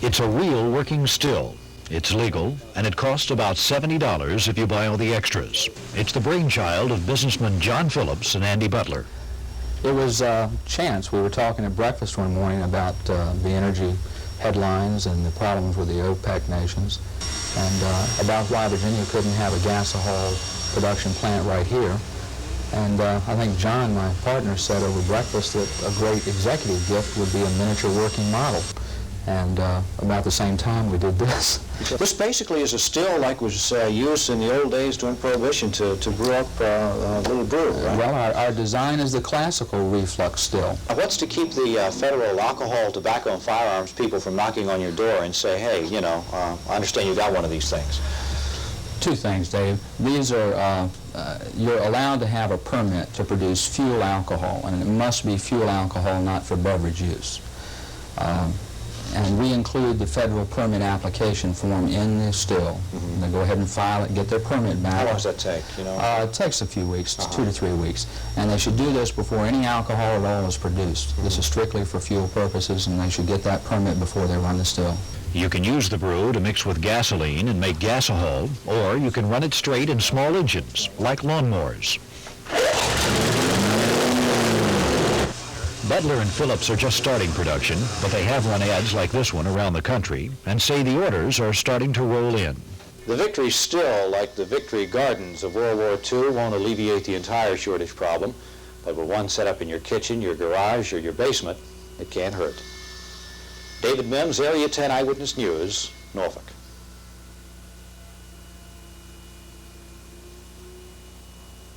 It's a real working still. It's legal, and it costs about $70 if you buy all the extras. It's the brainchild of businessmen John Phillips and Andy Butler. It was chance. We were talking at breakfast one morning about the energy headlines and the problems with the OPEC nations, and about why Virginia couldn't have a Gasohol production plant right here. And I think John, my partner, said over breakfast that a great executive gift would be a miniature working model. And about the same time we did this. This basically is a still like was used in the old days during Prohibition to brew up a little brew, right? Well, our design is the classical reflux still. What's to keep the federal alcohol, tobacco, and firearms people from knocking on your door and say, hey, you know, I understand you got one of these things? Two things, Dave. These are, you're allowed to have a permit to produce fuel alcohol, and it must be fuel alcohol, not for beverage use. And we include the federal permit application form in the still. They go ahead and file it, get their permit back. How long does that take, you know? It takes a few weeks, 2 to 3 weeks. And they should do this before any alcohol at all is produced. This is strictly for fuel purposes, and they should get that permit before they run the still. You can use the brew to mix with gasoline and make gasohol, or you can run it straight in small engines, like lawnmowers. Butler and Phillips are just starting production, but they have run ads like this one around the country and say the orders are starting to roll in. The Victory still, like the Victory Gardens of World War II, won't alleviate the entire shortage problem, but with one set up in your kitchen, your garage, or your basement, it can't hurt. David Mims, Area 10 Eyewitness News, Norfolk.